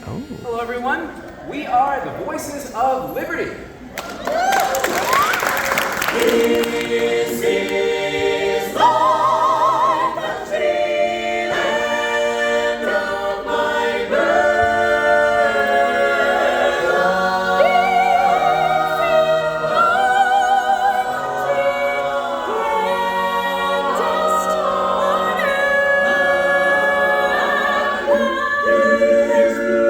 Hello, everyone. We are the Voices of Liberty. This is my country, land of my birth. This is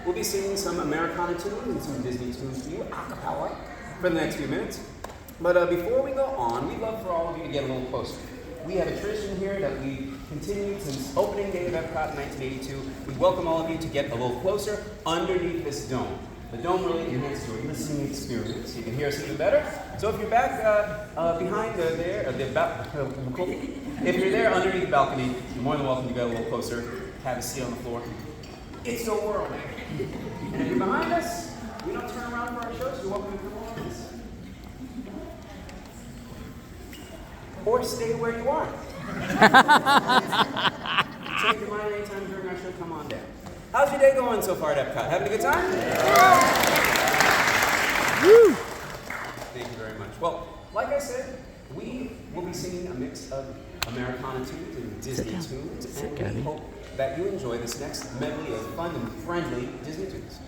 We'll be singing some Americana tunes and some Disney tunes for you, a cappella, for the next few minutes. But before we go on, we'd love for all of you to get a little closer. We have a tradition here that we continued since opening day of Epcot in 1982. We welcome all of you to get a little closer underneath this dome. The dome really enhances your listening experience. You can hear us even better. So if you're back behind if you're there underneath the balcony, you're more than welcome to get a little closer, have a seat on the floor. It's your world. And if you're behind us, we don't turn around for our shows, you're welcome to come along with us. Or stay where you are. Change your mind anytime during our show, come on down. How's your day going so far at Epcot? Having a good time? Woo! Thank you very much. Well, like I said, we will be singing a mix of Americana tunes and Disney tunes, and we hope that you enjoy this next medley of fun and friendly Disney tunes.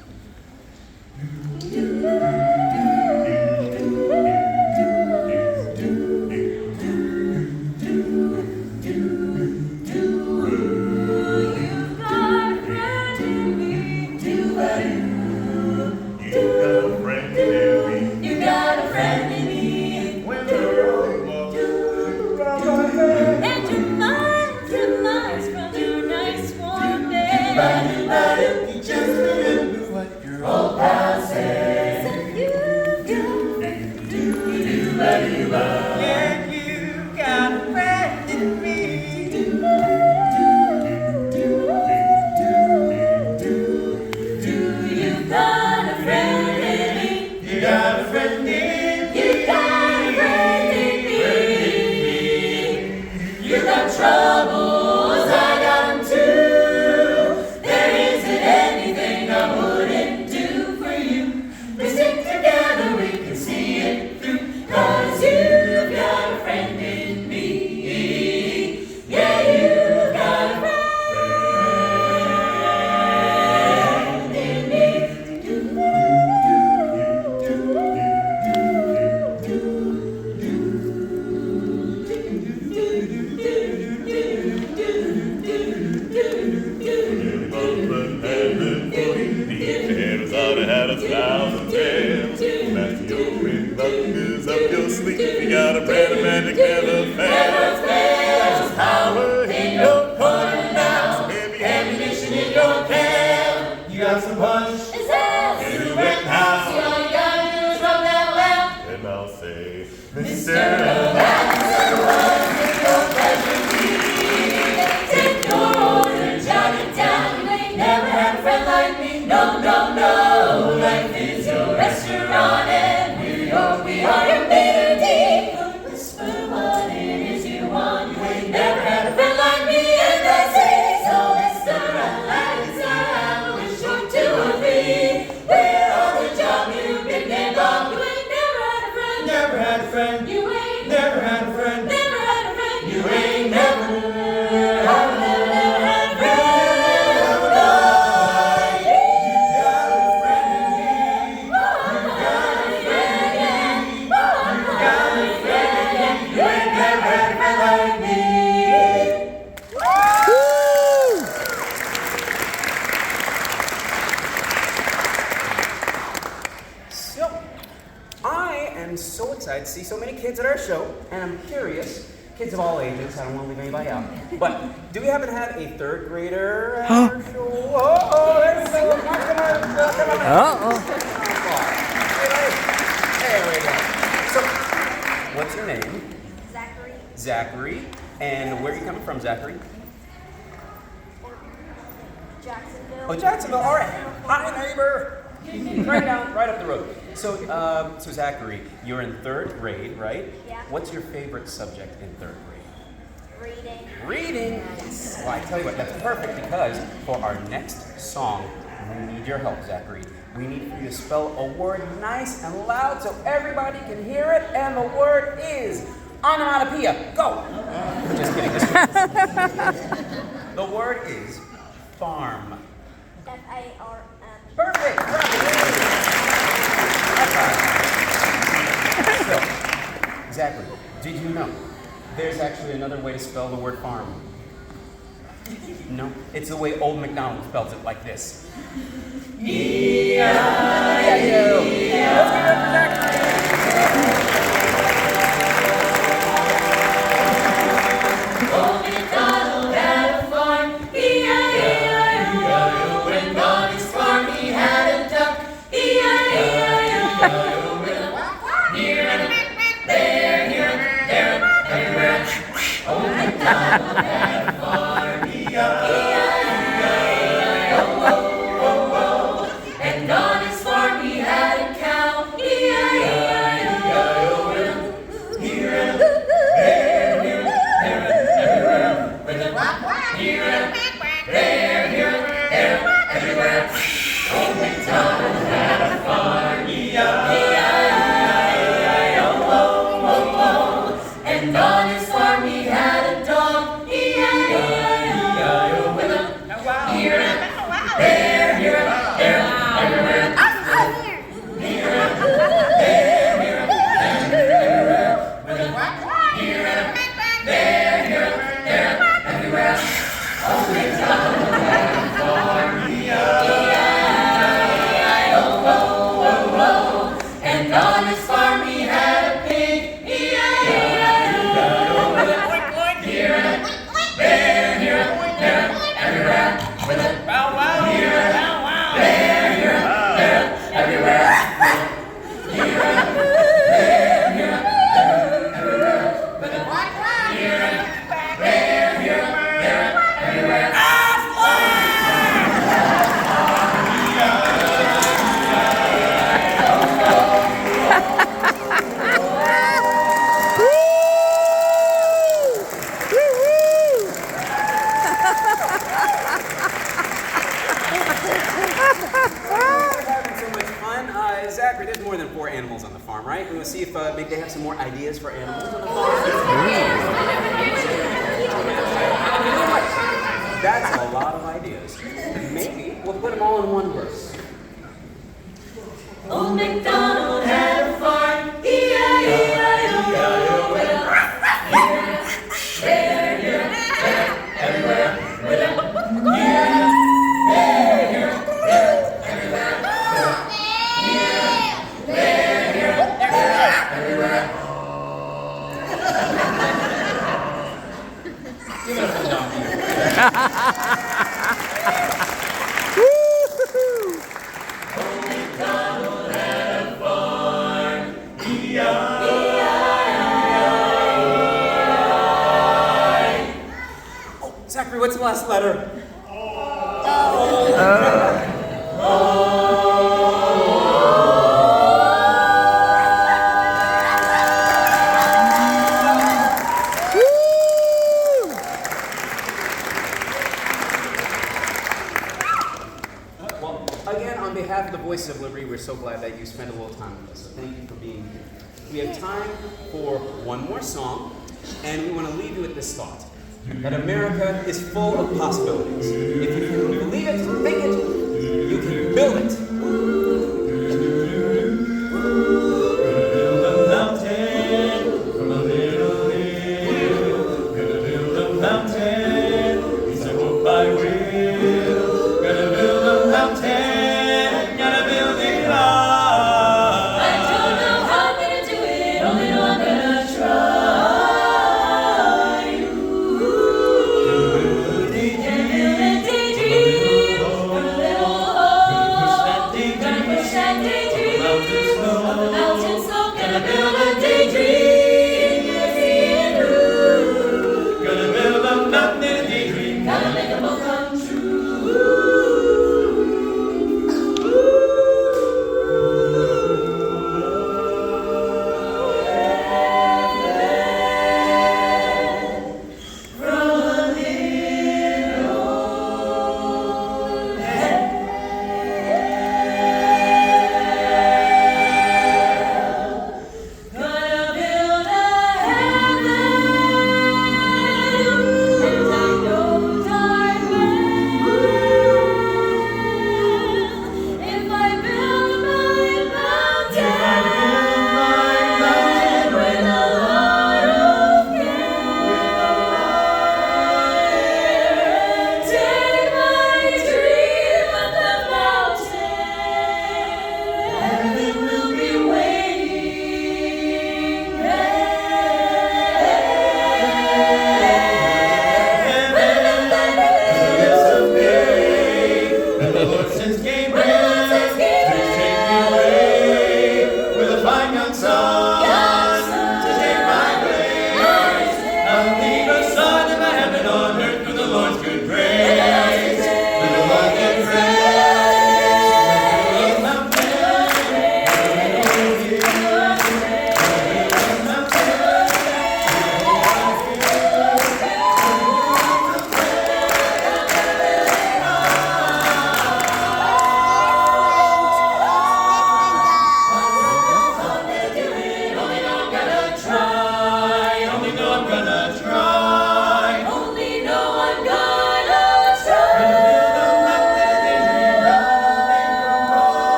Just remember what your old pal said. but had been 40 deep. Tails ought to had 1,000 tails. Matthew, when luck is up your sleeve, you got a brand of magic never fails. There's power in your corner now, some heavy ammunition in your can. You got some punch, you and how. See, all you gotta do is rub that well. And I'll say, Mr. That's the one with your pleasure be. Take your order, jot it down. You ain't never had a friend like me. No, no, no. Life is your restaurant and we are your bitter deep. Whisper what it is you want. You ain't never had a friend like me, and that's it. So, Mr. Alexa, have a wish or 2 or 3. We're all the job you've been named off. You ain't never had a friend. Never had a friend. You ain't never had a friend. Never had a friend. You ain't never had a friend. So excited to see so many kids at our show, and I'm curious, kids of all ages, I don't want to leave anybody out, but do we happen to have a 3rd grader at our show? Oh, there we go. There we go. So, what's your name? Zachary. Zachary. And where are you coming from, Zachary? Jacksonville. Oh, Jacksonville. All right. Hi, neighbor. right up the road. So, so Zachary, you're in 3rd grade, right? Yeah. What's your favorite subject in 3rd grade? Reading. Reading. Yes. Well, I tell you what, that's perfect because for our next song, we need your help, Zachary. We need for you to spell a word nice and loud so everybody can hear it, and the word is onomatopoeia. Go. Just kidding. The word is farm. F-A-R-M. Perfect. So, Zachary, did you know there's actually another way to spell the word farm? No, it's the way old Mcdonald spells it, like this. E-I-E-I-O. Let's give it up for Zachary. Old McDonald had a farm. E-I-E-I-O. When on his farm he had a duck. E-I-E-I-O. Here and there, everywhere. Old McDonald had a farm. E-I-E-I-O. And on his farm he had a cow. E-I-E-I-O. Here and there, everywhere. Here and there, everywhere. Old McDonald had a farm. E-I-E-I-O. And on his farm he had a dog. E-I-E-I-O. With a here and there, everywhere. Here and there, everywhere. With a here and there, everywhere. Old McDonald had a farm. E-I-E-I-O. And on his farm he had a pig. E-I-E-I-O. With a here and there, everywhere. With a bow wow, here and there, everywhere. Here and there, everywhere. With a here and there, everywhere. Zachary, there's more than 4 animals on the farm, right? We want to see if maybe they have some more ideas for animals on the farm. That's a lot of ideas. Maybe we'll put them all in one verse. Old McDonald had a farm. E-I-E-I-O. Here, everywhere. With a here, there. Zachary, what's the last letter? Well, again, on behalf of the Voices of Liberty, we're so glad that you spent a little time with us. So thank you for being here. We have time for one more song, and we want to leave you with this thought. That America is full of possibilities. If you can believe it, make it, you can build it. Build a mountain from a little hill. Gonna build a mountain, it's a hope I will. Gonna build a mountain, gotta build it high. I don't know how I'm gonna do it, only know I'm gonna try. Gonna build a mountain in a daydream. Gotta make a